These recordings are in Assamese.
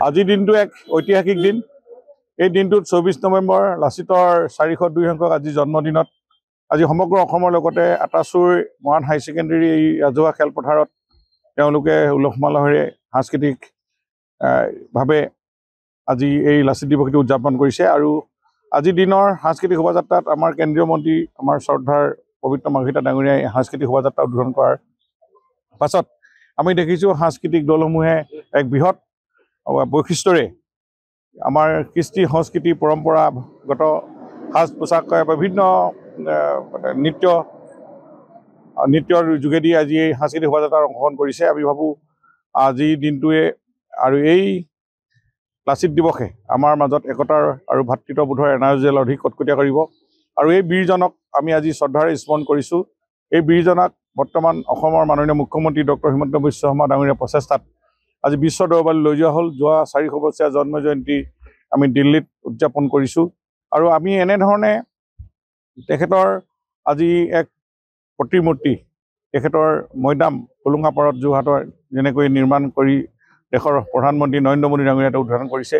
আজিৰ দিনটো এক ঐতিহাসিক দিন। এই দিনটোত 24 নৱেম্বৰ লাচিতৰ 402 সংখ্যক আজি জন্মদিনত আজি সমগ্ৰ অসমৰ লগতে আটাচুৰ মৰাণ হাই ছেকেণ্ডেৰী এই ৰাজহুৱা খেলপথাৰত তেওঁলোকে উলহ মালহেৰে সাংস্কৃতিক ভাৱে আজি এই লাচিত দিৱসটো উদযাপন কৰিছে। আৰু আজিৰ দিনৰ সাংস্কৃতিক শোভাযাত্ৰাত আমাৰ কেন্দ্ৰীয় মন্ত্ৰী আমাৰ শ্ৰদ্ধাৰ পবিত্ৰ মাৰ্ঘেৰিটা ডাঙৰীয়াই সাংস্কৃতিক শোভাযাত্ৰা উদ্বোধন কৰাৰ পাছত আমি দেখিছোঁ সাংস্কৃতিক দলসমূহে এক বৃহৎ বৈশিষ্ট্যৰে আমাৰ কৃষ্টি সংস্কৃতি পৰম্পৰাগত সাজ পোছাক বিভিন্ন নৃত্যৰ যোগেদি আজি এই সাংস্কৃতিক শোভাযাত্ৰাত অংশগ্ৰহণ কৰিছে। আমি ভাবোঁ আজিৰ দিনটোৱে আৰু এই লাচিত দিৱসে আমাৰ মাজত একতাৰ আৰু ভাতৃত্ববোধৰ এনাৰ্জি অধিক কটকটীয়া কৰিব। আৰু এই বীৰজনক আমি আজি শ্ৰদ্ধাৰে স্মৰণ কৰিছোঁ। এই বীৰজনক বৰ্তমান অসমৰ মাননীয় মুখ্যমন্ত্ৰী ডক্টৰ হিমন্ত বিশ্ব শৰ্মা ডাঙৰীয়াৰ প্ৰচেষ্টাত আজি বিশ্ব দৰবাৰলৈ লৈ যোৱা হ'ল। যোৱা 400 বছৰীয়া জন্ম জয়ন্তী আমি দিল্লীত উদযাপন কৰিছোঁ। আৰু আমি এনেধৰণে তেখেতৰ আজি এক প্ৰতিমূৰ্তি তেখেতৰ মৈদাম হোলোঙাপাৰত যোৰহাটৰ যেনেকৈ নিৰ্মাণ কৰি দেশৰ প্ৰধানমন্ত্ৰী নৰেন্দ্ৰ মোদী ডাঙৰীয়াই উদ্বোধন কৰিছে।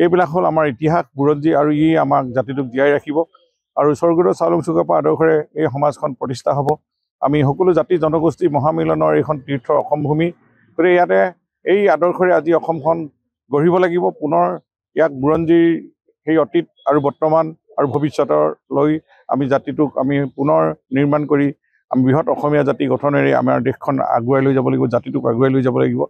এইবিলাক হ'ল আমাৰ ইতিহাস বুৰঞ্জী আৰু ই আমাক জাতিটোক জীয়াই ৰাখিব। আৰু স্বৰ্গদেউ চাওলুং চুকাফা আদৰ্শৰে এই সমাজখন প্ৰতিষ্ঠা হ'ব। আমি সকলো জাতি জনগোষ্ঠী মহামিলনৰ এইখন তীৰ্থ অসম ভূমি। গতিকে ইয়াতে এই আদৰ্শৰে আজি অসমখন গঢ়িব লাগিব। পুনৰ ইয়াক বুৰঞ্জীৰ সেই অতীত আৰু বৰ্তমান আৰু ভৱিষ্যতলৈ আমি জাতিটোক আমি পুনৰ নিৰ্মাণ কৰি আমি বৃহৎ অসমীয়া জাতি গঠনেৰে আমাৰ দেশখন আগুৱাই লৈ যাব লাগিব, জাতিটোক আগুৱাই লৈ যাব লাগিব।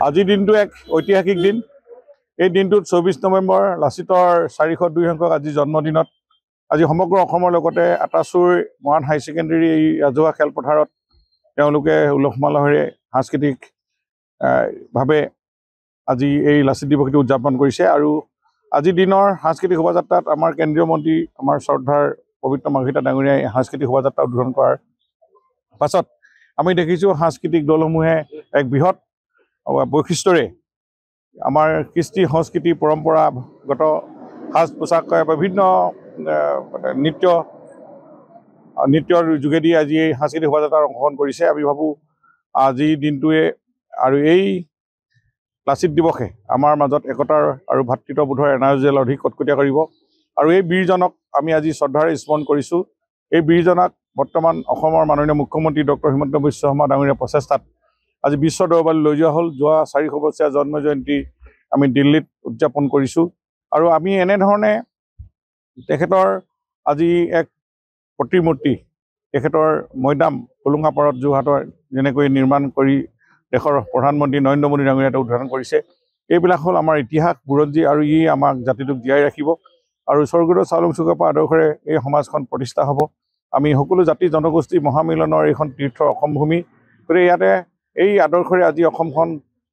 আজিৰ দিনটো এক ঐতিহাসিক দিন। এই দিনটোত 24 নৱেম্বৰ লাচিতৰ 402 সংখ্যক আজি জন্মদিনত আজি সমগ্ৰ অসমৰ লগতে আটাচুৰ মৰাণ হাই ছেকেণ্ডেৰী এই ৰাজহুৱা খেলপথাৰত তেওঁলোকে উলহ মালহেৰে সাংস্কৃতিক ভাৱে আজি এই লাচিত দিৱসটো উদযাপন কৰিছে। আৰু আজিৰ দিনৰ সাংস্কৃতিক শোভাযাত্ৰাত আমাৰ কেন্দ্ৰীয় মন্ত্ৰী আমাৰ শ্ৰদ্ধাৰ পবিত্ৰ মাৰ্ঘেৰিটা ডাঙৰীয়াই সাংস্কৃতিক শোভাযাত্ৰা উদ্বোধন কৰাৰ পাছত আমি দেখিছোঁ সাংস্কৃতিক দলসমূহে এক বৃহৎ বৈশিষ্ট্যৰে আমাৰ কৃষ্টি সংস্কৃতি পৰম্পৰাগত সাজ পোছাক বিভিন্ন নৃত্যৰ যোগেদি আজি এই সাংস্কৃতিক শোভাযাত্ৰাত অংশগ্ৰহণ কৰিছে। আমি ভাবোঁ আজিৰ দিনটোৱে আৰু এই লাচিত দিৱসে আমাৰ মাজত একতাৰ আৰু ভাতৃত্ববোধৰ এনাৰ্জি অধিক কটকটীয়া কৰিব। আৰু এই বীৰজনক আমি আজি শ্ৰদ্ধাৰে স্মৰণ কৰিছোঁ। এই বীৰজনক বৰ্তমান অসমৰ মাননীয় মুখ্যমন্ত্ৰী ডক্টৰ হিমন্ত বিশ্ব শৰ্মা ডাঙৰীয়াৰ প্ৰচেষ্টাত আজি বিশ্ব দৰবাৰলৈ লৈ যোৱা হ'ল। যোৱা 400 বছৰীয়া জন্ম জয়ন্তী আমি দিল্লীত উদযাপন কৰিছোঁ। আৰু আমি এনেধৰণে তেখেতৰ আজি এক প্ৰতিমূৰ্তি তেখেতৰ মৈদাম হোলোঙাপাৰত যোৰহাটৰ যেনেকৈ নিৰ্মাণ কৰি দেশৰ প্ৰধানমন্ত্ৰী নৰেন্দ্ৰ মোদী ডাঙৰীয়াই উদ্বোধন কৰিছে। এইবিলাক হ'ল আমাৰ ইতিহাস বুৰঞ্জী আৰু ই আমাক জাতিটোক জীয়াই ৰাখিব। আৰু স্বৰ্গদেউ চাওলুং চুকাফা আদৰ্শৰে এই সমাজখন প্ৰতিষ্ঠা হ'ব। আমি সকলো জাতি জনগোষ্ঠী মহামিলনৰ এইখন তীৰ্থ অসম ভূমি। গতিকে ইয়াতে এই আদৰ্শৰে আজি অসমখন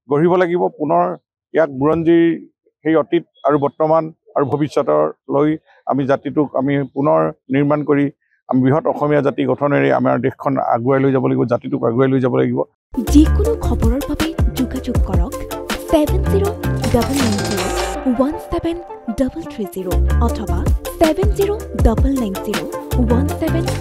গঢ়িব লাগিব। পুনৰ ইয়াক বুৰঞ্জীৰ সেই অতীত আৰু বৰ্তমান আৰু ভৱিষ্যতলৈ আমি জাতিটোক আমি পুনৰ নিৰ্মাণ কৰি আমি বৃহৎ অসমীয়া জাতি গঠনেৰে আমাৰ দেশখন আগুৱাই লৈ যাব লাগিব, জাতিটোক আগুৱাই লৈ যাব লাগিব। যিকোনো খবৰৰ বাবে যোগাযোগ কৰক 7099017330 অথবা 70990173